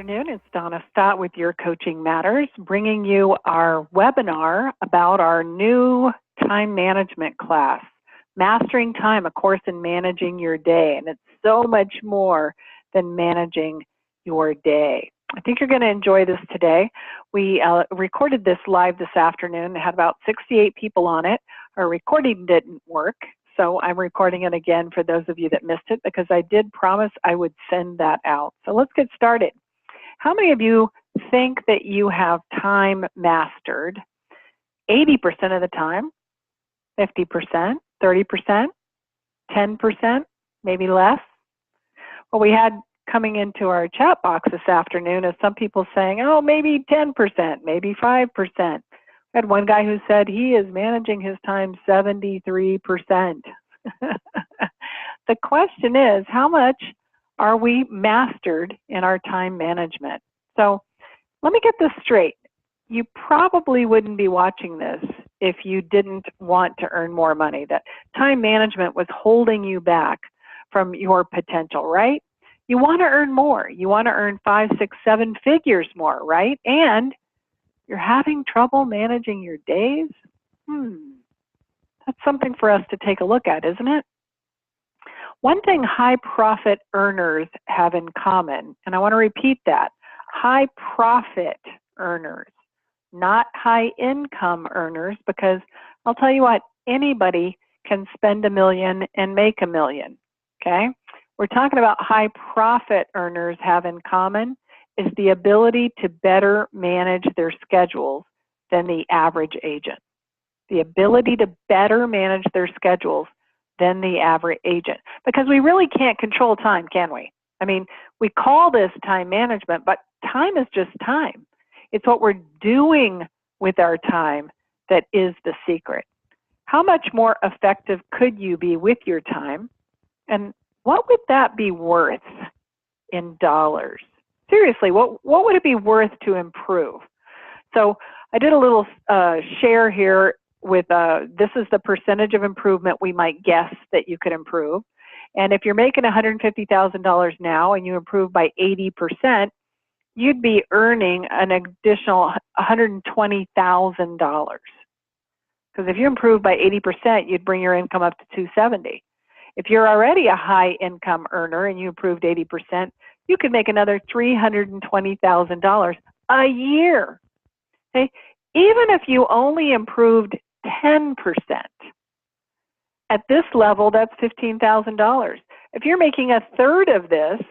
afternoon. It's Donna Stott with Your Coaching Matters, bringing you our webinar about our new time management class, Mastering Time, a course in managing your day. And it's so much more than managing your day. I think you're going to enjoy this today. We recorded this live this afternoon. It had about 68 people on it. Our recording didn't work, so I'm recording it again for those of you that missed it because I did promise I would send that out. So let's get started. How many of you think that you have time mastered 80% of the time, 50%, 30%, 10%, maybe less? Well, we had coming into our chat box this afternoon is some people saying, oh, maybe 10%, maybe 5%. I had one guy who said he is managing his time 73%. The question is, how much are we mastered in our time management? So let me get this straight. You probably wouldn't be watching this if you didn't want to earn more money, that time management was holding you back from your potential, right? You want to earn more. You want to earn 5, 6, 7 figures more, right? And you're having trouble managing your days? That's something for us to take a look at, isn't it? One thing high profit earners have in common, and I want to repeat that, high profit earners, not high income earners, because I'll tell you what, anybody can spend $1 million and make $1 million, okay? We're talking about high profit earners have in common is the ability to better manage their schedules than the average agent. The ability to better manage their schedules than the average agent. Because we really can't control time, can we? I mean, we call this time management, but time is just time. It's what we're doing with our time that is the secret. How much more effective could you be with your time? And what would that be worth in dollars? Seriously, what would it be worth to improve? So I did a little share here with, this is the percentage of improvement we might guess that you could improve. And if you're making $150,000 now and you improve by 80%, you'd be earning an additional $120,000. Because if you improve by 80%, you'd bring your income up to $270,000. If you're already a high income earner and you improved 80%, you could make another $320,000 a year. Okay? Even if you only improved 10%, at this level, that's $15,000. If you're making a third of this,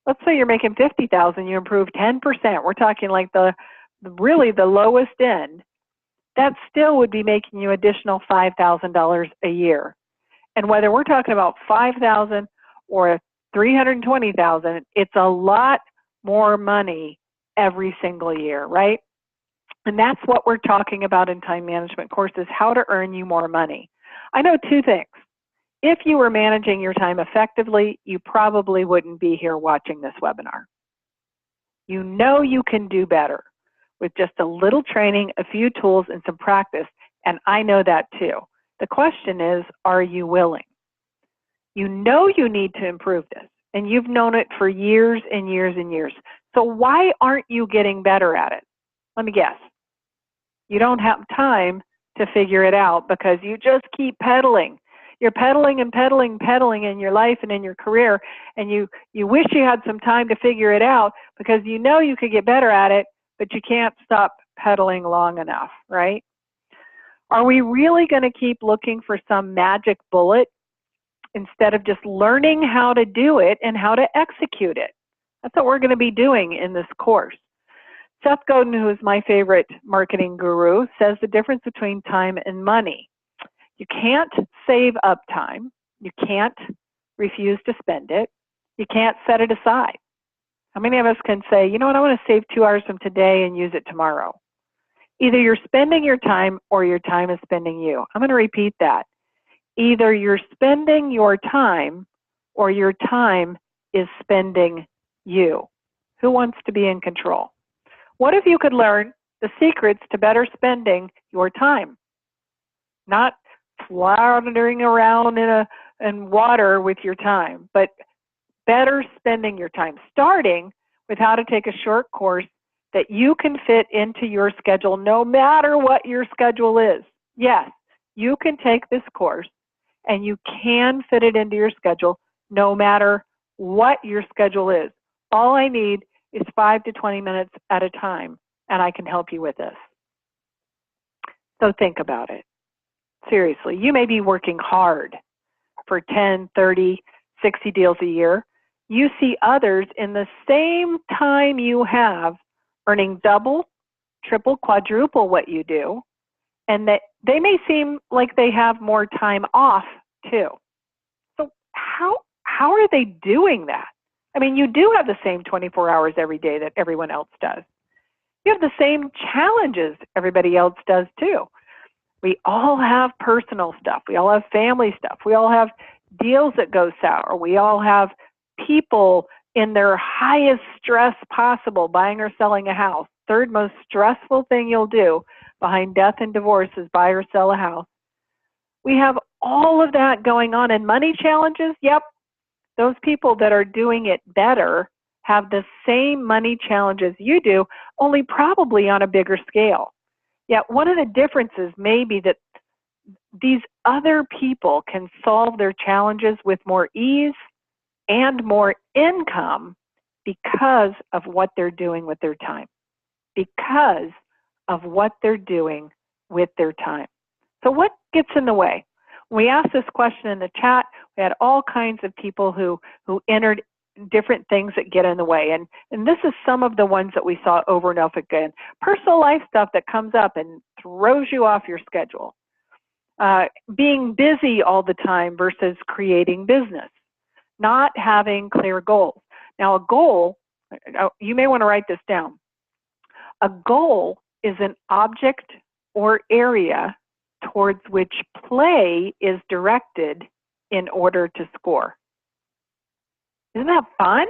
let's say you're making $50,000, you improve 10%. We're talking like really the lowest end. That still would be making you additional $5,000 a year. And whether we're talking about $5,000 or $320,000, it's a lot more money every single year, right? And that's what we're talking about in time management courses, how to earn you more money. I know two things. If you were managing your time effectively, you probably wouldn't be here watching this webinar. You know you can do better with just a little training, a few tools, and some practice, and I know that too. The question is, are you willing? You know you need to improve this, and you've known it for years and years and years. So why aren't you getting better at it? Let me guess. You don't have time to figure it out because you just keep pedaling. You're pedaling and pedaling, pedaling in your life and in your career, and you wish you had some time to figure it out because you know you could get better at it, but you can't stop pedaling long enough, right? Are we really going to keep looking for some magic bullet instead of just learning how to do it and how to execute it? That's what we're going to be doing in this course. Seth Godin, who is my favorite marketing guru, says the difference between time and money. You can't save up time. You can't refuse to spend it. You can't set it aside. How many of us can say, you know what, I want to save 2 hours from today and use it tomorrow? Either you're spending your time or your time is spending you. I'm going to repeat that. Either you're spending your time or your time is spending you. Who wants to be in control? What if you could learn the secrets to better spending your time? Not floundering around in water with your time, but better spending your time, starting with how to take a short course that you can fit into your schedule no matter what your schedule is. Yes, you can take this course and you can fit it into your schedule no matter what your schedule is. All I need is 5 to 20 minutes at a time, and I can help you with this. So think about it. Seriously, you may be working hard for 10, 30, 60 deals a year. You see others in the same time you have earning double, triple, quadruple what you do, and that they may seem like they have more time off too. So how are they doing that? I mean, you do have the same 24 hours every day that everyone else does. You have the same challenges everybody else does too. We all have personal stuff. We all have family stuff. We all have deals that go sour. We all have people in their highest stress possible, buying or selling a house. Third most stressful thing you'll do behind death and divorce is buy or sell a house. We have all of that going on, and money challenges, yep, those people that are doing it better have the same money challenges you do, only probably on a bigger scale. Yet one of the differences may be that these other people can solve their challenges with more ease and more income because of what they're doing with their time. Because of what they're doing with their time. So what gets in the way? When we asked this question in the chat, we had all kinds of people who entered different things that get in the way. And this is some of the ones that we saw over and over again. Personal life stuff that comes up and throws you off your schedule. Being busy all the time versus creating business. Not having clear goals. Now a goal, you may want to write this down. A goal is an object or area towards which play is directed in order to score. Isn't that fun?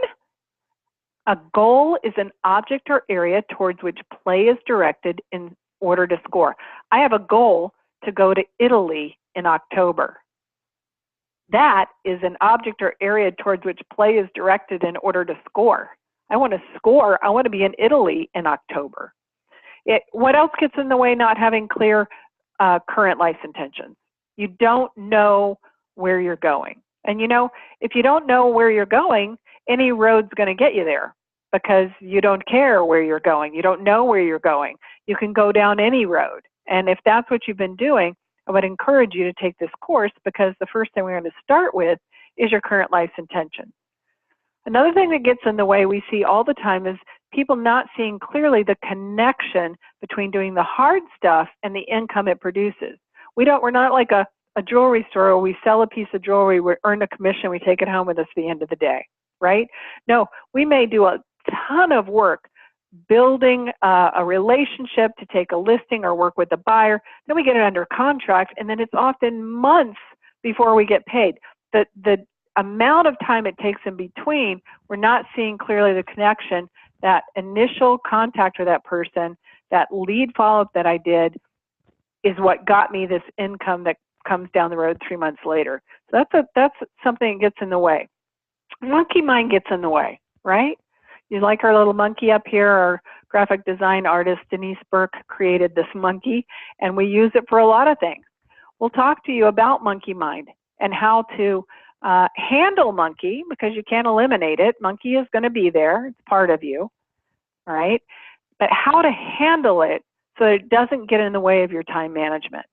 A goal is an object or area towards which play is directed in order to score. I have a goal to go to Italy in October. That is an object or area towards which play is directed in order to score. I want to score. I want to be in Italy in October. What else gets in the way? Not having clear current life intentions. You don't know where you're going. And you know, if you don't know where you're going, any road's going to get you there because you don't care where you're going. You don't know where you're going. You can go down any road. And if that's what you've been doing, I would encourage you to take this course because the first thing we're going to start with is your current life's intention. Another thing that gets in the way we see all the time is people not seeing clearly the connection between doing the hard stuff and the income it produces. We're not like a jewelry store where we sell a piece of jewelry, we earn a commission, we take it home with us at the end of the day, right? No, we may do a ton of work building a relationship to take a listing or work with a buyer, then we get it under contract, and then it's often months before we get paid. The amount of time it takes in between, we're not seeing clearly the connection. That initial contact with that person, that lead follow-up that I did is what got me this income that comes down the road 3 months later. So that's something that gets in the way. Monkey mind gets in the way, right? You like our little monkey up here? Our graphic design artist, Denise Burke, created this monkey, and we use it for a lot of things. We'll talk to you about monkey mind and how to handle monkey, because you can't eliminate it. Monkey is going to be there. It's part of you, all right? But how to handle it so that it doesn't get in the way of your time management.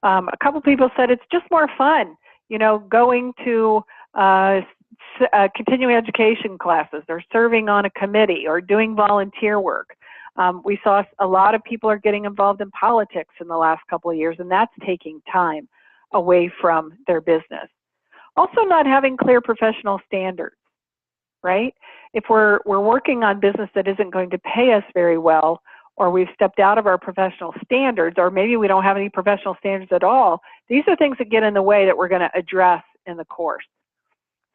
A couple people said it's just more fun, you know, going to continuing education classes or serving on a committee or doing volunteer work. We saw a lot of people are getting involved in politics in the last couple of years, and that's taking time away from their business. Also not having clear professional standards, right? If we're working on business that isn't going to pay us very well, or we've stepped out of our professional standards, or maybe we don't have any professional standards at all, these are things that get in the way that we're going to address in the course.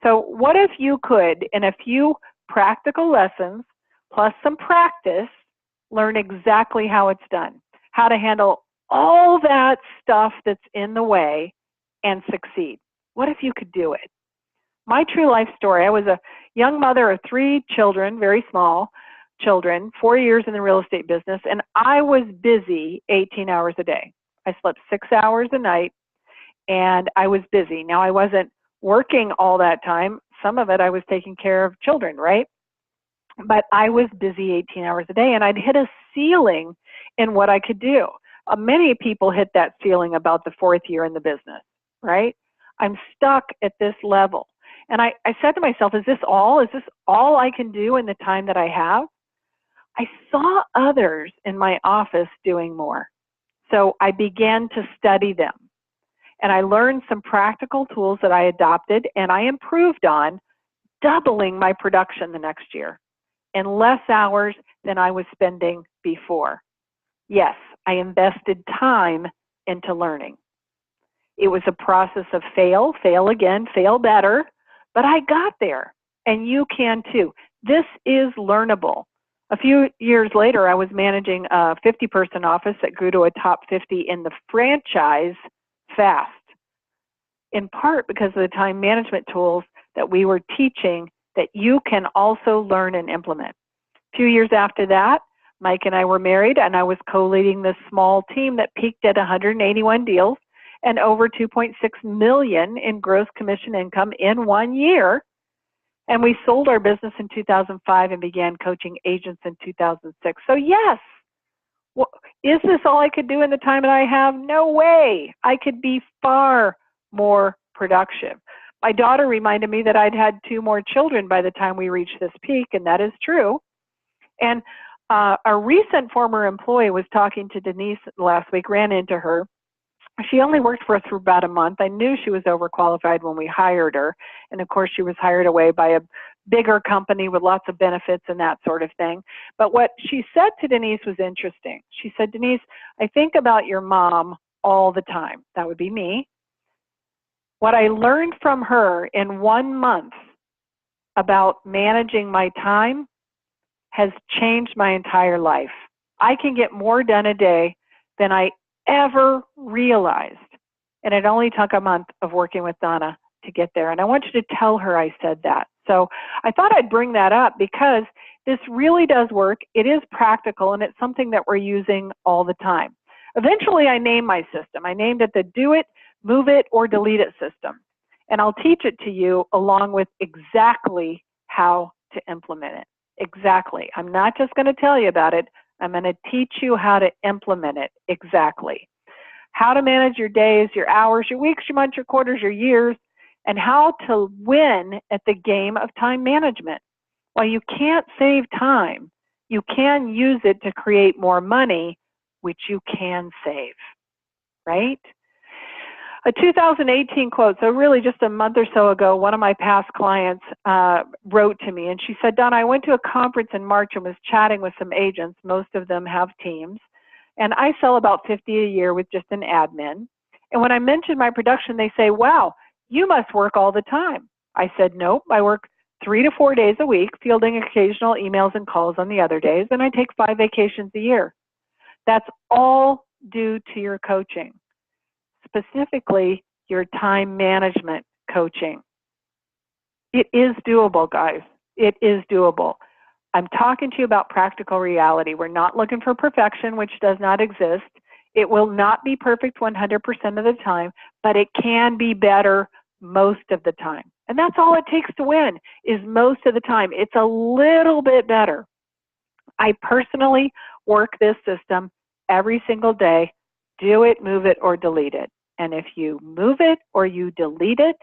So what if you could, in a few practical lessons, plus some practice, learn exactly how it's done, how to handle all that stuff that's in the way and succeed? What if you could do it? My true life story, I was a young mother of 3 children, very small children, 4 years in the real estate business, and I was busy 18 hours a day. I slept 6 hours a night, and I was busy. Now, I wasn't working all that time. Some of it I was taking care of children, right? But I was busy 18 hours a day, and I'd hit a ceiling in what I could do. Many people hit that ceiling about the 4th year in the business, right? I'm stuck at this level. And I said to myself, is this all? Is this all I can do in the time that I have? I saw others in my office doing more. So I began to study them. And I learned some practical tools that I adopted and I improved on, doubling my production the next year in less hours than I was spending before. Yes, I invested time into learning. It was a process of fail again, fail better, but I got there, and you can too. This is learnable. A few years later, I was managing a 50-person office that grew to a top 50 in the franchise fast, in part because of the time management tools that we were teaching that you can also learn and implement. A few years after that, Mike and I were married, and I was co-leading this small team that peaked at 181 deals and over 2.6 million in gross commission income in 1 year. And we sold our business in 2005 and began coaching agents in 2006. So yes, well, is this all I could do in the time that I have? No way. I could be far more productive. My daughter reminded me that I'd had 2 more children by the time we reached this peak, and that is true. And a recent former employee was talking to Denise last week, ran into her. She only worked for us for about a month. I knew she was overqualified when we hired her. And of course, she was hired away by a bigger company with lots of benefits and that sort of thing. But what she said to Denise was interesting. She said, Denise, I think about your mom all the time. That would be me. What I learned from her in 1 month about managing my time has changed my entire life. I can get more done a day than I ever realized. And it only took a month of working with Donna to get there. And I want you to tell her I said that. So I thought I'd bring that up because this really does work. It is practical, and it's something that we're using all the time. Eventually, I named my system. I named it the Do It, Move It, or Delete It system. And I'll teach it to you along with exactly how to implement it. Exactly. I'm not just going to tell you about it. I'm going to teach you how to implement it exactly. How to manage your days, your hours, your weeks, your months, your quarters, your years, and how to win at the game of time management. While you can't save time, you can use it to create more money, which you can save, right? A 2018 quote, so really just a month or so ago, one of my past clients wrote to me and she said, Donna, I went to a conference in March and was chatting with some agents. Most of them have teams. And I sell about 50 a year with just an admin. And when I mentioned my production, they say, wow, you must work all the time. I said, nope, I work 3 to 4 days a week, fielding occasional emails and calls on the other days, and I take 5 vacations a year. That's all due to your coaching. Specifically, your time management coaching. It is doable, guys. It is doable. I'm talking to you about practical reality. We're not looking for perfection, which does not exist. It will not be perfect 100% of the time, but it can be better most of the time. And that's all it takes to win, is most of the time. It's a little bit better. I personally work this system every single day. Do it, move it, or delete it. And if you move it or you delete it,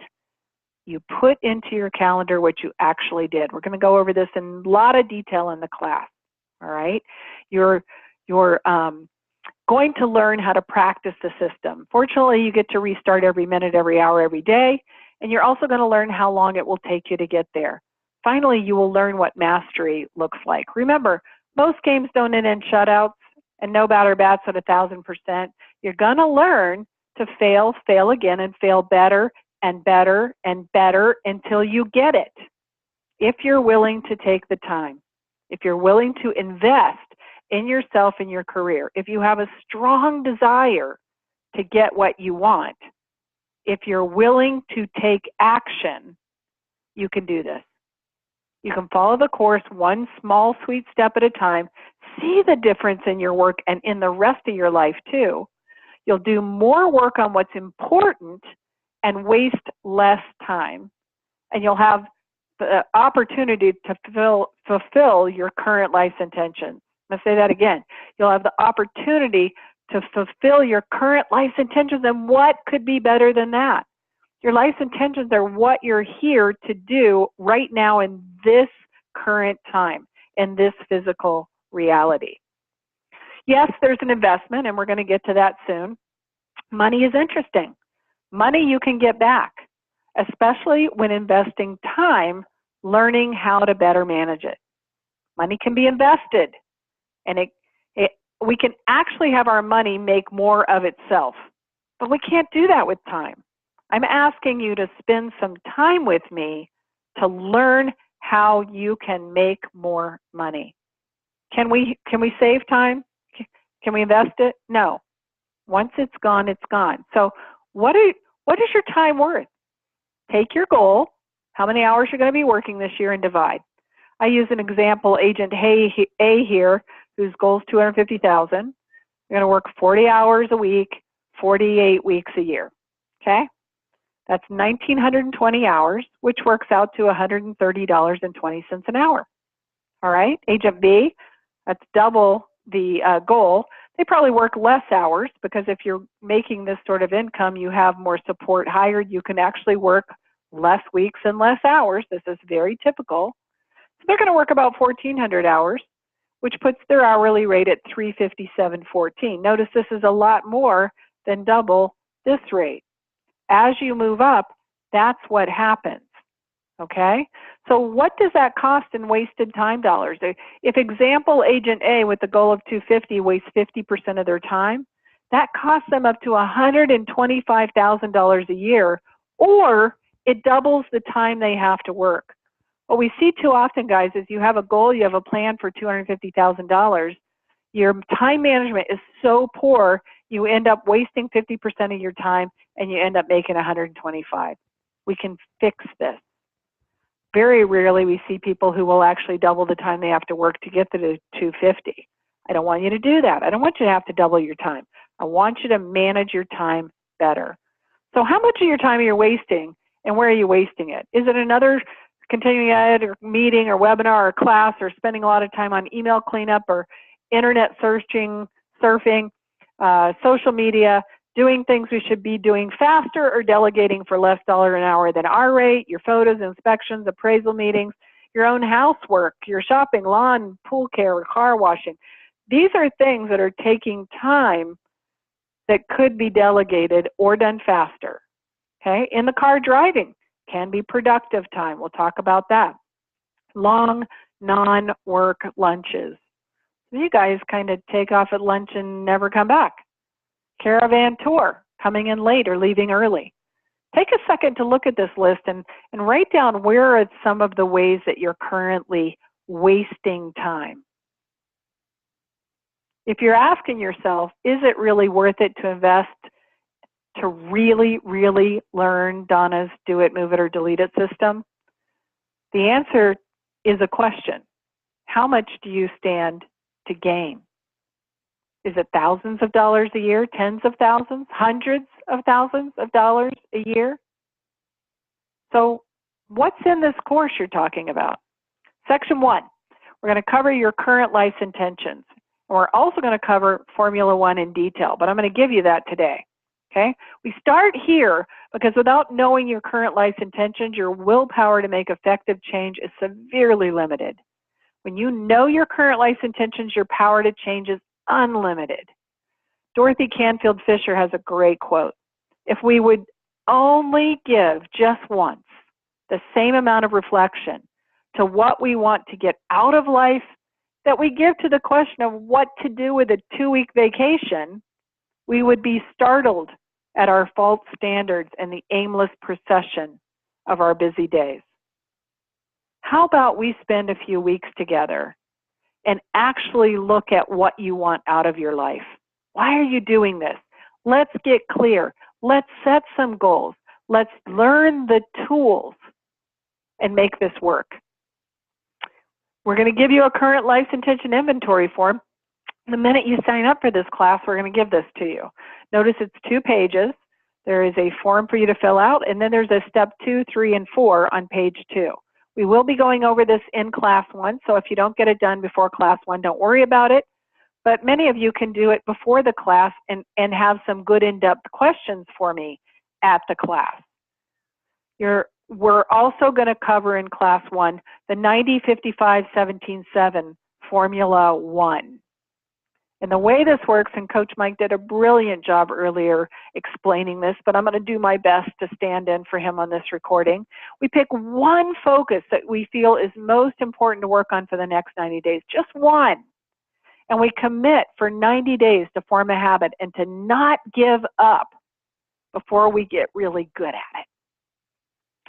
you put into your calendar what you actually did. We're going to go over this in a lot of detail in the class. All right. You're going to learn how to practice the system. Fortunately, you get to restart every minute, every hour, every day. And you're also going to learn how long it will take you to get there. Finally, you will learn what mastery looks like. Remember, most games don't end in shutouts, and no batter bats at 1,000%. You're going to learn to fail, fail again, and fail better and better and better until you get it. If you're willing to take the time, if you're willing to invest in yourself and your career, if you have a strong desire to get what you want, if you're willing to take action, you can do this. You can follow the course one small, sweet step at a time, see the difference in your work and in the rest of your life too. You'll do more work on what's important and waste less time. And you'll have the opportunity to fulfill your current life's intentions. I'm going to say that again. You'll have the opportunity to fulfill your current life's intentions, and what could be better than that? Your life's intentions are what you're here to do right now in this current time, in this physical reality. Yes, there's an investment, and we're going to get to that soon. Money is interesting. Money you can get back, especially when investing time learning how to better manage it. Money can be invested, and we can actually have our money make more of itself, but we can't do that with time. I'm asking you to spend some time with me to learn how you can make more money. Can we save time? Can we invest it? No. Once it's gone, it's gone. So what is your time worth? Take your goal, how many hours you're going to be working this year, and divide. I use an example, Agent A here, whose goal is $250,000. You're going to work 40 hours a week, 48 weeks a year. Okay? That's 1,920 hours, which works out to $130.20 an hour. All right? Agent B, that's double the goal. They probably work less hours because if you're making this sort of income, you have more support hired. You can actually work less weeks and less hours. This is very typical. So they're going to work about 1,400 hours, which puts their hourly rate at $357.14. Notice this is a lot more than double this rate. As you move up, that's what happens. Okay? So what does that cost in wasted time dollars? If example Agent A with the goal of $250 wastes 50% of their time, that costs them up to $125,000 a year, or it doubles the time they have to work. What we see too often, guys, is you have a goal, you have a plan for $250,000. Your time management is so poor, you end up wasting 50% of your time, and you end up making $125,000. We can fix this. Very rarely we see people who will actually double the time they have to work to get to the $250,000. I don't want you to do that. I don't want you to have to double your time. I want you to manage your time better. So how much of your time are you wasting, and where are you wasting it? Is it another continuing ed or meeting or webinar or class, or spending a lot of time on email cleanup or internet searching, surfing, social media, doing things we should be doing faster, or delegating for less dollar an hour than our rate, your photos, inspections, appraisal meetings, your own housework, your shopping, lawn, pool care, car washing? These are things that are taking time that could be delegated or done faster. Okay? In the car driving can be productive time. We'll talk about that. Long non-work lunches. You guys kind of take off at lunch and never come back. Caravan tour, coming in late or leaving early. Take a second to look at this list and write down where are some of the ways that you're currently wasting time. If you're asking yourself, is it really worth it to invest to really, really learn Donna's Do It, Move It, or Delete It system? The answer is a question. How much do you stand to gain? Is it thousands of dollars a year, tens of thousands, hundreds of thousands of dollars a year? So what's in this course you're talking about? Section 1, we're going to cover your current life's intentions. And we're also going to cover Formula 1 in detail, but I'm going to give you that today. Okay? We start here because without knowing your current life's intentions, your willpower to make effective change is severely limited. When you know your current life's intentions, your power to change is unlimited. Dorothy Canfield Fisher has a great quote. If we would only give just once the same amount of reflection to what we want to get out of life that we give to the question of what to do with a 2-week vacation, we would be startled at our false standards and the aimless procession of our busy days. How about we spend a few weeks together and actually look at what you want out of your life? Why are you doing this? Let's get clear. Let's set some goals. Let's learn the tools and make this work. We're going to give you a current life's intention inventory form. The minute you sign up for this class, we're going to give this to you. Notice it's 2 pages. There is a form for you to fill out, and then there's a step 2, 3, and 4 on page 2. We will be going over this in class 1, so if you don't get it done before class 1, don't worry about it. But many of you can do it before the class and have some good in-depth questions for me at the class. We're also going to cover in class 1 the 90-55-17-7 Formula 1. And the way this works, and Coach Mike did a brilliant job earlier explaining this, but I'm going to do my best to stand in for him on this recording. We pick one focus that we feel is most important to work on for the next 90 days, just one. And we commit for 90 days to form a habit and to not give up before we get really good at it.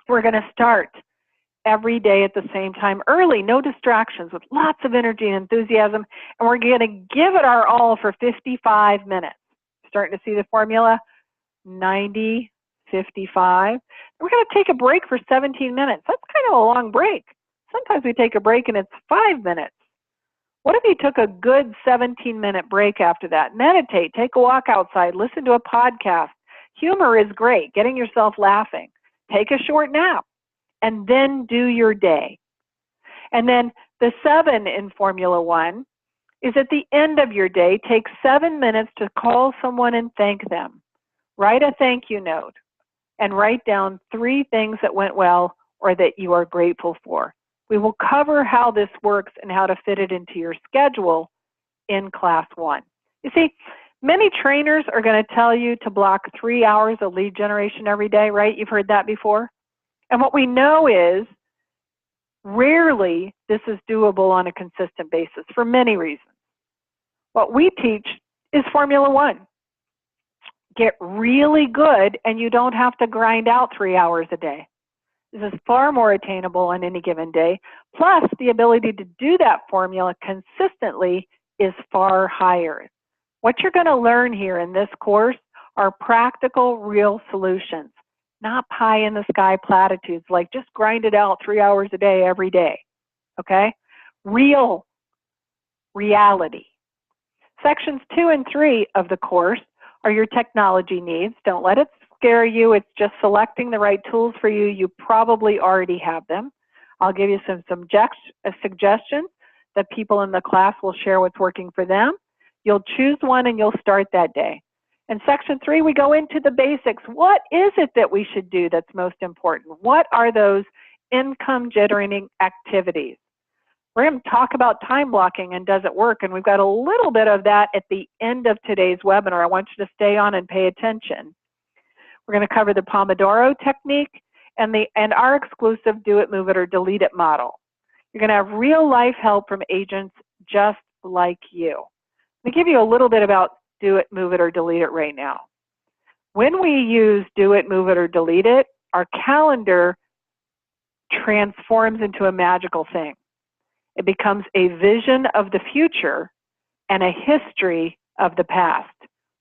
We're going to start every day at the same time, early, no distractions, with lots of energy and enthusiasm, and we're going to give it our all for 55 minutes. Starting to see the formula? 90, 55. We're going to take a break for 17 minutes. That's kind of a long break. Sometimes we take a break and it's 5 minutes. What if you took a good 17-minute break after that? Meditate, take a walk outside, listen to a podcast. Humor is great, getting yourself laughing. Take a short nap, and then do your day. And then the 7 in Formula 1 is at the end of your day, take 7 minutes to call someone and thank them. Write a thank you note and write down 3 things that went well or that you are grateful for. We will cover how this works and how to fit it into your schedule in class 1. You see, many trainers are going to tell you to block 3 hours of lead generation every day, right? You've heard that before. And what we know is rarely this is doable on a consistent basis for many reasons. What we teach is Formula 1. Get really good and you don't have to grind out 3 hours a day. This is far more attainable on any given day. Plus, the ability to do that formula consistently is far higher. What you're going to learn here in this course are practical, real solutions, not pie-in-the-sky platitudes like just grind it out 3 hours a day every day, okay? Real reality. Sections 2 and 3 of the course are your technology needs. Don't let it scare you. It's just selecting the right tools for you. You probably already have them. I'll give you some suggestions that people in the class will share what's working for them. You'll choose one and you'll start that day. In section 3, we go into the basics. What is it that we should do that's most important? What are those income generating activities? We're going to talk about time blocking and does it work? And we've got a little bit of that at the end of today's webinar. I want you to stay on and pay attention. We're going to cover the Pomodoro technique and our exclusive do it, move it, or delete it model. You're going to have real life help from agents just like you. Let me give you a little bit about do it, move it, or delete it right now. When we use do it, move it, or delete it, our calendar transforms into a magical thing. It becomes a vision of the future and a history of the past.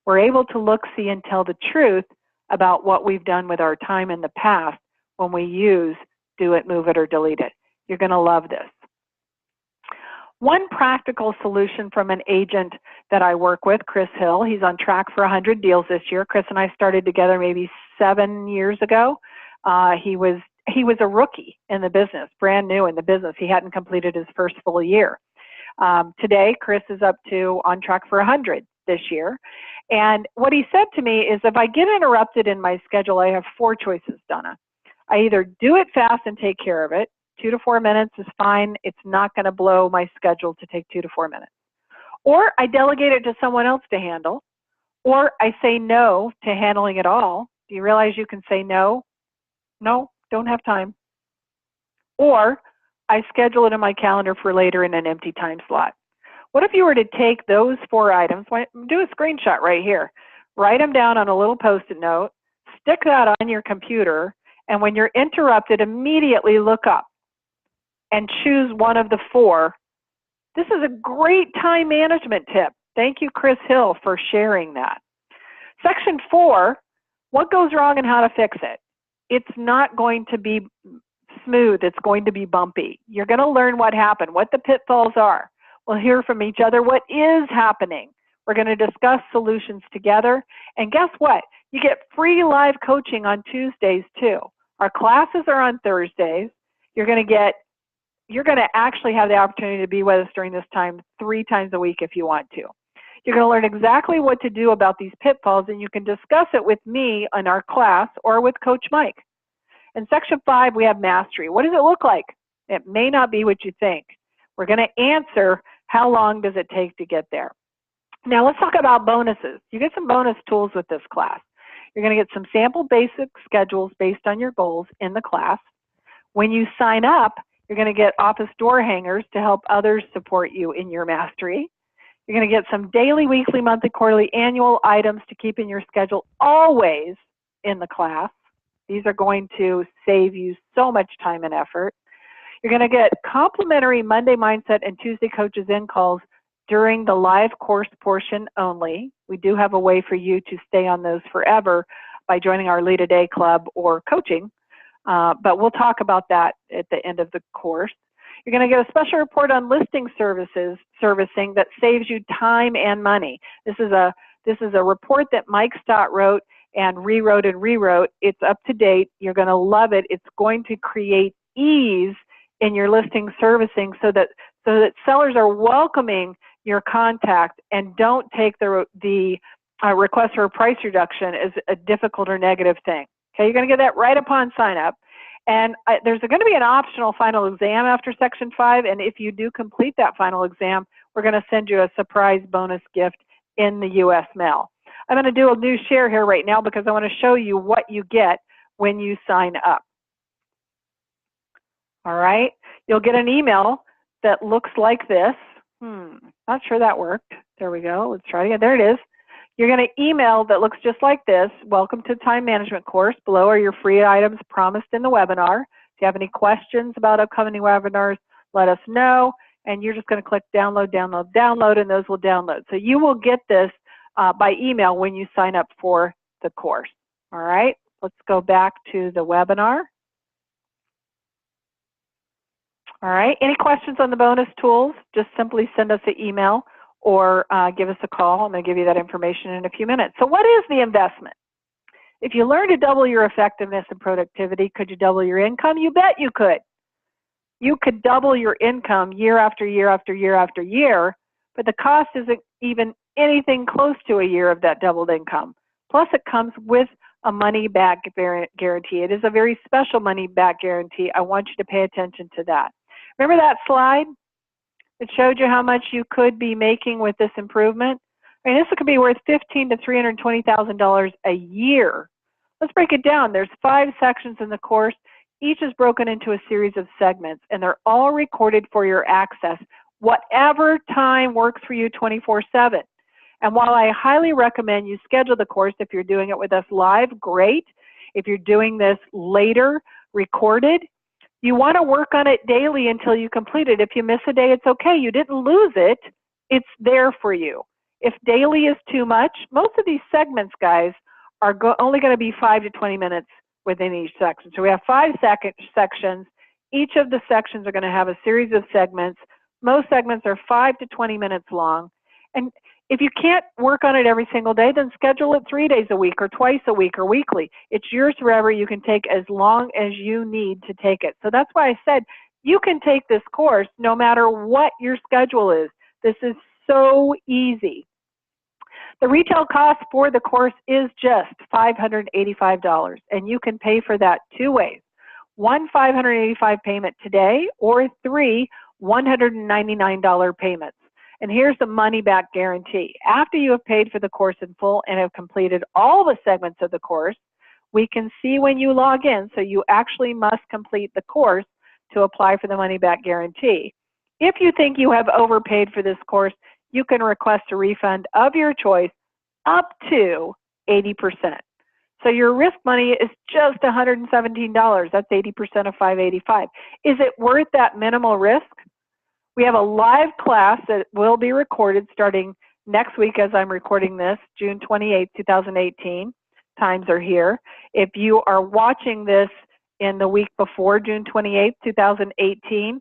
We're able to look, see, and tell the truth about what we've done with our time in the past when we use do it, move it, or delete it. You're going to love this. One practical solution from an agent that I work with, Chris Hill, he's on track for 100 deals this year. Chris and I started together maybe 7 years ago. He was a rookie in the business, brand new in the business. He hadn't completed his first full year. Today, Chris is up to on track for 100 this year. And what he said to me is if I get interrupted in my schedule, I have 4 choices, Donna. I either do it fast and take care of it. 2 to 4 minutes is fine. It's not going to blow my schedule to take 2 to 4 minutes. Or I delegate it to someone else to handle. Or I say no to handling it all. Do you realize you can say no? No, don't have time. Or I schedule it in my calendar for later in an empty time slot. What if you were to take those 4 items, do a screenshot right here, write them down on a little Post-it note, stick that on your computer, and when you're interrupted, immediately look up and choose one of the 4. This is a great time management tip. Thank you, Chris Hill, for sharing that. Section 4, what goes wrong and how to fix it. It's not going to be smooth. It's going to be bumpy. You're going to learn what happened, what the pitfalls are. We'll hear from each other what is happening. We're going to discuss solutions together. And guess what? You get free live coaching on Tuesdays too. Our classes are on Thursdays. You're going to actually have the opportunity to be with us during this time 3 times a week if you want to. You're going to learn exactly what to do about these pitfalls, and you can discuss it with me in our class or with Coach Mike. In section 5, we have mastery. What does it look like? It may not be what you think. We're going to answer how long does it take to get there. Now let's talk about bonuses. You get some bonus tools with this class. You're going to get some sample basic schedules based on your goals in the class. When you sign up, you're going to get office door hangers to help others support you in your mastery. You're going to get some daily, weekly, monthly, quarterly, annual items to keep in your schedule always in the class. These are going to save you so much time and effort. You're going to get complimentary Monday Mindset and Tuesday Coaches In calls during the live course portion only. We do have a way for you to stay on those forever by joining our Lead a Day Club or coaching, but we'll talk about that at the end of the course. You're going to get a special report on listing servicing that saves you time and money. This is a report that Mike Stott wrote and rewrote. It's up to date. You're going to love it. It's going to create ease in your listing servicing so that sellers are welcoming your contact and don't take the request for a price reduction as a difficult or negative thing. Okay, you're going to get that right upon sign up. And there's going to be an optional final exam after section 5, and if you do complete that final exam, we're going to send you a surprise bonus gift in the U.S. mail. I'm going to do a new share here right now because I want to show you what you get when you sign up. All right, you'll get an email that looks like this. Not sure that worked. There we go. Let's try it again. There it is. You're going to email that looks just like this. Welcome to Time Management course. Below are your free items promised in the webinar. If you have any questions about upcoming webinars, let us know. And you're just going to click download, download, download, and those will download. So you will get this by email when you sign up for the course. All right, let's go back to the webinar. All right, any questions on the bonus tools? Just simply send us an email or give us a call. I'm going to give you that information in a few minutes. So what is the investment? If you learn to double your effectiveness and productivity, could you double your income? You bet you could. You could double your income year after year after year after year, but the cost isn't even anything close to a year of that doubled income. Plus, it comes with a money-back guarantee. It is a very special money-back guarantee. I want you to pay attention to that. Remember that slide? It showed you how much you could be making with this improvement. I mean, this could be worth $15,000 to $320,000 a year. Let's break it down. There's 5 sections in the course. Each is broken into a series of segments, and they're all recorded for your access, whatever time works for you 24/7. And while I highly recommend you schedule the course, if you're doing it with us live, great. If you're doing this later, recorded, you want to work on it daily until you complete it. If you miss a day, it's okay. You didn't lose it. It's there for you. If daily is too much, most of these segments, guys, are only going to be 5 to 20 minutes within each section. So we have 5 sections. Each of the sections are going to have a series of segments. Most segments are 5 to 20 minutes long. And if you can't work on it every single day, then schedule it 3 days a week or twice a week or weekly. It's yours forever. You can take as long as you need to take it. So that's why I said you can take this course no matter what your schedule is. This is so easy. The retail cost for the course is just $585, and you can pay for that 2 ways. 1 $585 payment today, or 3 $199 payments. And here's the money back guarantee. After you have paid for the course in full and have completed all the segments of the course, we can see when you log in, so you actually must complete the course to apply for the money back guarantee. If you think you have overpaid for this course, you can request a refund of your choice up to 80%. So your risk money is just $117. That's 80% of $585. Is it worth that minimal risk? We have a live class that will be recorded starting next week as I'm recording this, June 28, 2018. Times are here. If you are watching this in the week before June 28th, 2018,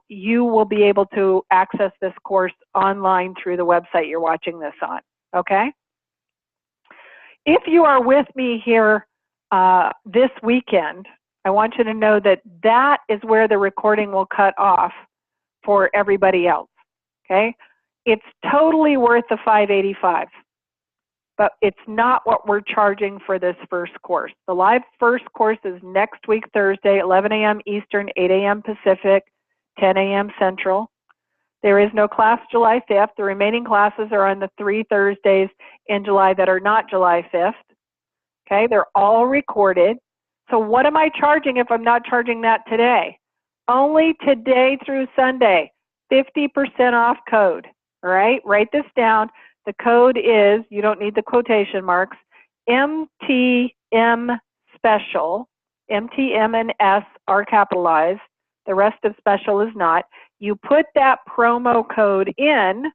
you will be able to access this course online through the website you're watching this on, okay? If you are with me here this weekend, I want you to know that that is where the recording will cut off for everybody else, okay? It's totally worth the $585, but it's not what we're charging for this first course. The live first course is next week, Thursday, 11 a.m. Eastern, 8 a.m. Pacific, 10 a.m. Central. There is no class July 5th. The remaining classes are on the 3 Thursdays in July that are not July 5th. Okay, they're all recorded. So what am I charging if I'm not charging that today? Only today through Sunday, 50% off code. All right, write this down. The code is, you don't need the quotation marks, MTM special. MTM and S are capitalized. The rest of special is not. You put that promo code in,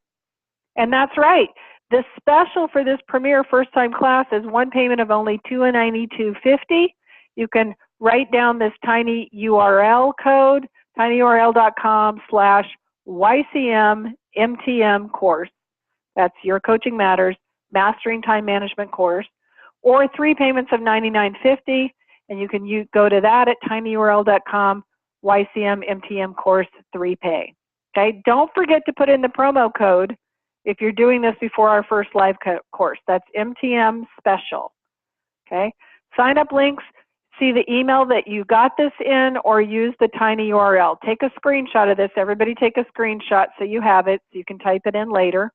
and that's right. The special for this premier first-time class is one payment of only $292.50. You can write down this tiny URL code, tinyurl.com/YCM course. That's Your Coaching Matters Mastering Time Management course, or 3 payments of $99.50, and you can go to that at tinyurl.com/YCM course 3pay. Okay, don't forget to put in the promo code if you're doing this before our first live course. That's MTM special. Okay, sign up links, see the email that you got this in, or use the tiny URL. Take a screenshot of this. Everybody take a screenshot so you have it, so you can type it in later.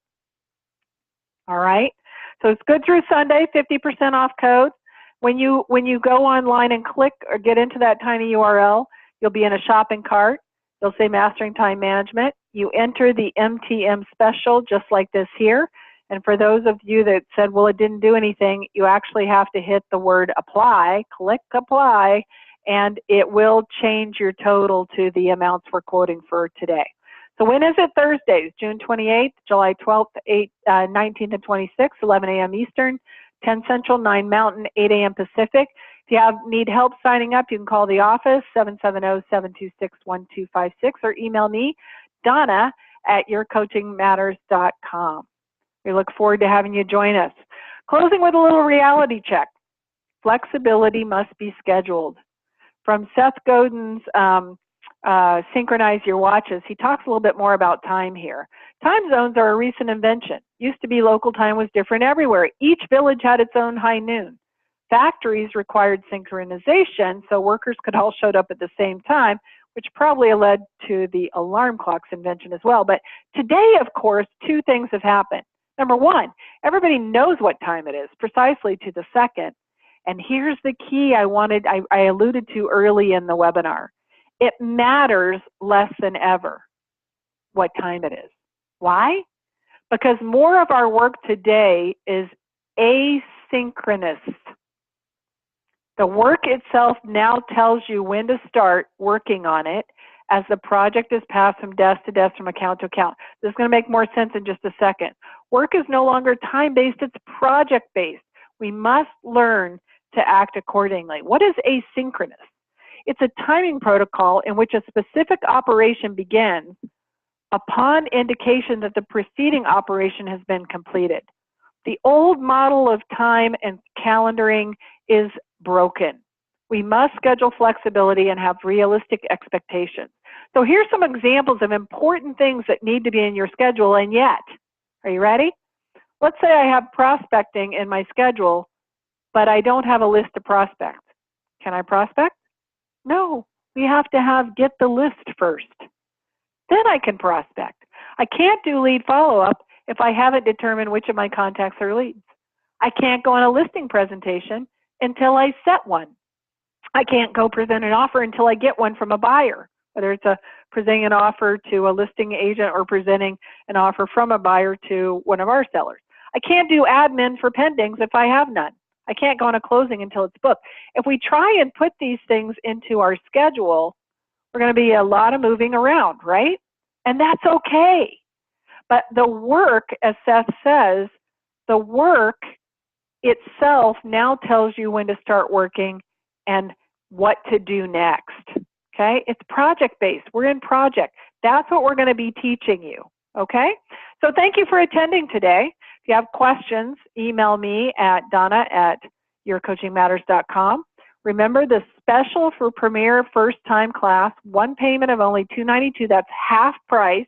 All right, so it's good through Sunday, 50% off code. When you go online and click or get into that tiny URL, you'll be in a shopping cart. You'll say Mastering Time Management. You enter the MTM special just like this here. And for those of you that said, well, it didn't do anything, you actually have to hit the word apply, click apply, and it will change your total to the amounts we're quoting for today. So when is it? Thursdays, June 28th, July 12th, 19th and 26th, 11 a.m. Eastern, 10 Central, 9 Mountain, 8 a.m. Pacific. If you need help signing up, you can call the office, 770-726-1256, or email me, Donna, at yourcoachingmatters.com. We look forward to having you join us. Closing with a little reality check. Flexibility must be scheduled. From Seth Godin's Synchronize Your Watches, he talks a little bit more about time here. Time zones are a recent invention. Used to be local time was different everywhere. Each village had its own high noon. Factories required synchronization, so workers could all show up at the same time, which probably led to the alarm clock's invention as well. But today, of course, 2 things have happened. Number 1, everybody knows what time it is, precisely to the second. And here's the key I alluded to early in the webinar. It matters less than ever what time it is. Why? Because more of our work today is asynchronous. The work itself now tells you when to start working on it as the project is passed from desk to desk, from account to account. This is going to make more sense in just a second. Work is no longer time-based, it's project-based. We must learn to act accordingly. What is asynchronous? It's a timing protocol in which a specific operation begins upon indication that the preceding operation has been completed. The old model of time and calendaring is broken. We must schedule flexibility and have realistic expectations. So here's some examples of important things that need to be in your schedule, and yet, are you ready? Let's say I have prospecting in my schedule, but I don't have a list of prospects. Can I prospect? No, we have to get the list first. Then I can prospect. I can't do lead follow-up if I haven't determined which of my contacts are leads. I can't go on a listing presentation until I set one. I can't go present an offer until I get one from a buyer, whether it's presenting an offer to a listing agent or presenting an offer from a buyer to one of our sellers. I can't do admin for pendings if I have none. I can't go on a closing until it's booked. If we try and put these things into our schedule, we're going to be a lot of moving around, right? And that's okay. But the work, as Seth says, the work itself now tells you when to start working, and what to do next. Okay? It's project-based. We're in project. That's what we're going to be teaching you. Okay? So thank you for attending today. If you have questions, email me at donna@yourcoachingmatters.com. Remember the special for Premier first-time class, one payment of only $292. That's half price.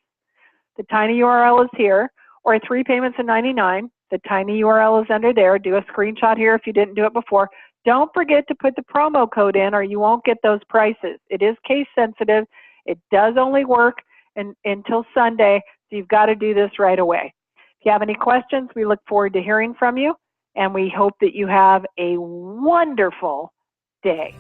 The tiny URL is here, or 3 payments of $99. The tiny URL is under there. Do a screenshot here if you didn't do it before. Don't forget to put the promo code in or you won't get those prices. It is case sensitive. It does only work until Sunday, so you've got to do this right away. If you have any questions, we look forward to hearing from you, and we hope that you have a wonderful day.